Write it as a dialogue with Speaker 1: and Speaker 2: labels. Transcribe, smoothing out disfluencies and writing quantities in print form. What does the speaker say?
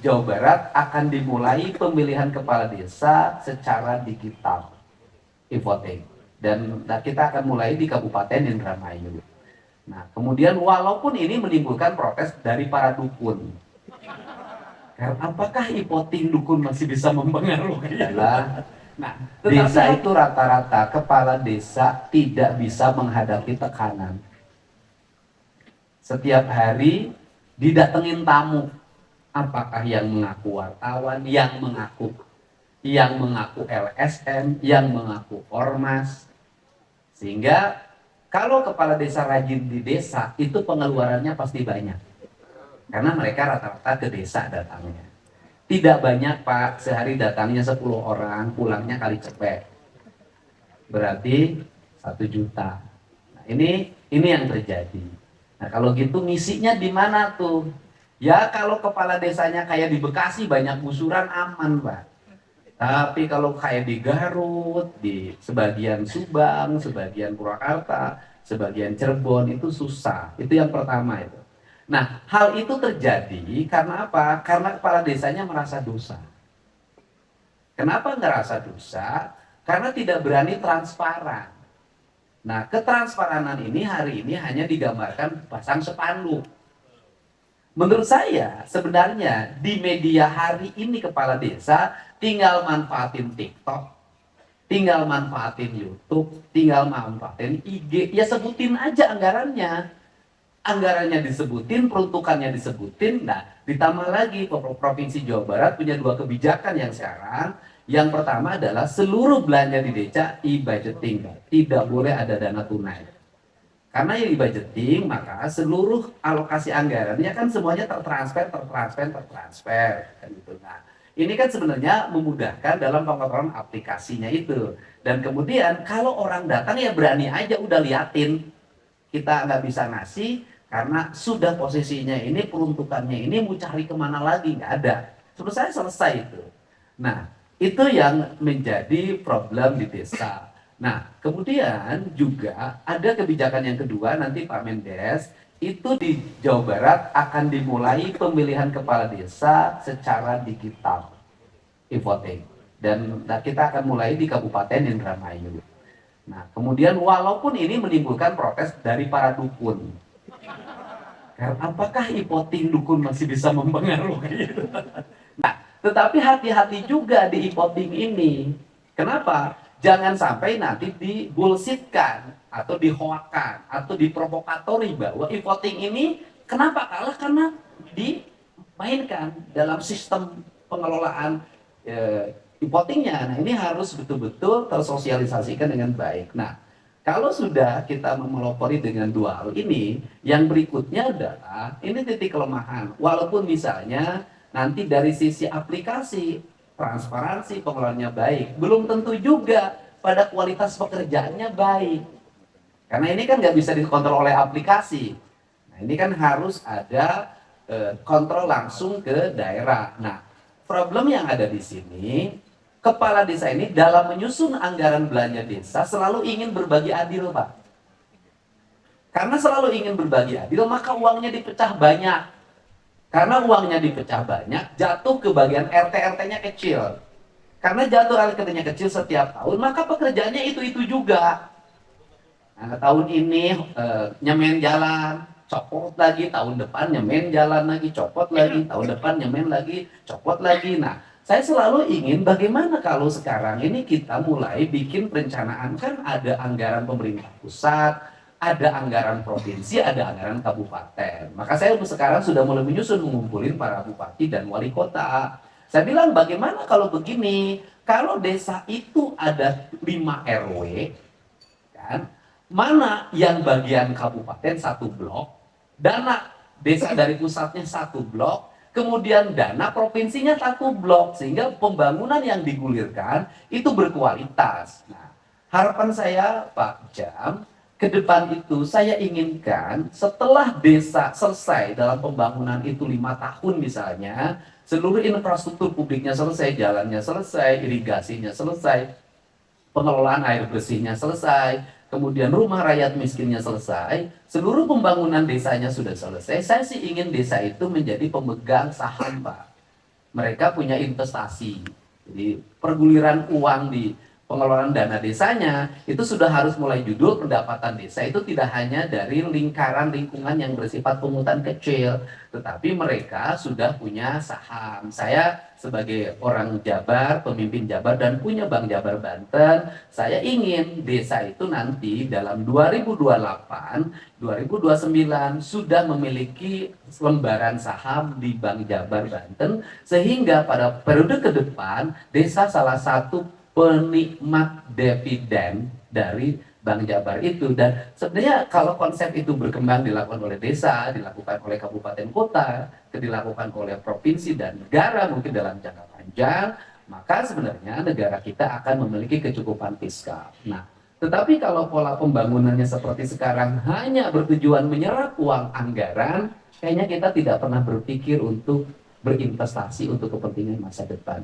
Speaker 1: Jawa Barat akan dimulai pemilihan kepala desa secara digital, e-voting. Dan kita akan mulai di Kabupaten Indramayu. Nah, kemudian walaupun ini menimbulkan protes dari para dukun. Karena apakah e-voting dukun masih bisa mempengaruhi? Nah, desa itu rata-rata kepala desa tidak bisa menghadapi tekanan. Setiap hari didatengin tamu, apakah yang mengaku wartawan, yang mengaku LSM, yang mengaku ormas. Sehingga kalau kepala desa rajin di desa, itu pengeluarannya pasti banyak. Karena mereka rata-rata ke desa datangnya. Tidak banyak Pak, sehari datangnya 10 orang, pulangnya kali cepet. Berarti 1 juta. Nah, ini yang terjadi. Nah, kalau gitu misinya di mana tuh? Ya kalau kepala desanya kayak di Bekasi banyak gusuran aman Pak. Tapi kalau kayak di Garut, di sebagian Subang, sebagian Purwakarta, sebagian Cirebon itu susah. Itu yang pertama itu. Nah, hal itu terjadi karena apa? Karena kepala desanya merasa dosa. Kenapa ngerasa dosa? Karena tidak berani transparan. Nah, ketransparanan ini hari ini hanya digambarkan pasang spanduk. Menurut saya sebenarnya di media hari ini kepala desa tinggal manfaatin TikTok, tinggal manfaatin YouTube, tinggal manfaatin IG, ya sebutin aja anggarannya. Anggarannya disebutin, peruntukannya disebutin. Nah, ditambah lagi Provinsi Jawa Barat punya 2 kebijakan yang sekarang. Yang pertama adalah seluruh belanja di desa e-budgeting, tidak boleh ada dana tunai. Karena yang e-budgeting, maka seluruh alokasi anggarannya kan semuanya tertransfer kan gitu. Nah, ini kan sebenarnya memudahkan dalam pengotoran aplikasinya itu. Dan kemudian kalau orang datang ya berani aja udah liatin. Kita nggak bisa ngasih karena sudah posisinya ini, peruntukannya ini, mau cari kemana lagi nggak ada. Selesai itu. Nah, itu yang menjadi problem di desa. Nah, kemudian juga ada kebijakan yang kedua, nanti Pak Mendes, itu di Jawa Barat akan dimulai pemilihan kepala desa secara digital, e-voting. Dan kita akan mulai di Kabupaten Indramayu. Nah, kemudian walaupun ini menimbulkan protes dari para dukun. Karena apakah e-voting dukun masih bisa mempengaruhi? Nah, tetapi hati-hati juga di e-voting ini. Kenapa? Jangan sampai nanti dibullshitkan atau dihoakan atau diprovokatori bahwa e-voting ini kenapa kalah karena dimainkan dalam sistem pengelolaan e-votingnya. Nah, ini harus betul-betul tersosialisasikan dengan baik. Nah, kalau sudah kita memelopori dengan 2 hal ini, yang berikutnya adalah ini titik kelemahan. Walaupun misalnya nanti dari sisi aplikasi transparansi pengelolaannya baik, belum tentu juga pada kualitas pekerjaannya baik. Karena ini kan nggak bisa dikontrol oleh aplikasi. Nah, ini kan harus ada kontrol langsung ke daerah. Nah, problem yang ada di sini, kepala desa ini dalam menyusun anggaran belanja desa selalu ingin berbagi adil, Pak. Karena selalu ingin berbagi adil, maka uangnya dipecah banyak. Karena uangnya dipecah banyak, jatuh ke bagian RT-RT-nya kecil. Karena jatuh RT-nya kecil setiap tahun, maka pekerjaannya itu-itu juga. Nah, tahun ini nyemen jalan, copot lagi, tahun depan nyemen jalan lagi, copot lagi, tahun depan nyemen lagi, copot lagi. Nah, saya selalu ingin bagaimana kalau sekarang ini kita mulai bikin perencanaan, kan ada anggaran pemerintah pusat, ada anggaran provinsi, ada anggaran kabupaten. Maka saya sekarang sudah mulai menyusun, mengumpulin para bupati dan wali kota. Saya bilang bagaimana kalau begini, kalau desa itu ada 5 RW, kan, mana yang bagian kabupaten 1 blok, dana desa dari pusatnya 1 blok, kemudian dana provinsinya 1 blok, sehingga pembangunan yang digulirkan itu berkualitas. Nah, harapan saya Pak Jam, ke depan itu saya inginkan setelah desa selesai dalam pembangunan itu 5 tahun misalnya, seluruh infrastruktur publiknya selesai, jalannya selesai, irigasinya selesai, pengelolaan air bersihnya selesai, kemudian rumah rakyat miskinnya selesai, seluruh pembangunan desanya sudah selesai. Saya sih ingin desa itu menjadi pemegang saham, Pak. mereka punya investasi. Jadi perguliran uang di pengelolaan dana desanya itu sudah harus mulai judul pendapatan desa itu tidak hanya dari lingkaran lingkungan yang bersifat pungutan kecil, tetapi mereka sudah punya saham. Saya sebagai orang Jabar, pemimpin Jabar dan punya Bank Jabar Banten, saya ingin desa itu nanti dalam 2028, 2029 sudah memiliki lembaran saham di Bank Jabar Banten, sehingga pada periode ke depan desa salah satu penikmat dividen dari Bank Jabar itu. Dan sebenarnya kalau konsep itu berkembang dilakukan oleh desa, dilakukan oleh kabupaten kota, dilakukan oleh provinsi dan negara mungkin dalam jangka panjang, maka sebenarnya negara kita akan memiliki kecukupan fiskal. Nah, tetapi kalau pola pembangunannya seperti sekarang hanya bertujuan menyerap uang anggaran, kayaknya kita tidak pernah berpikir untuk berinvestasi untuk kepentingan masa depan.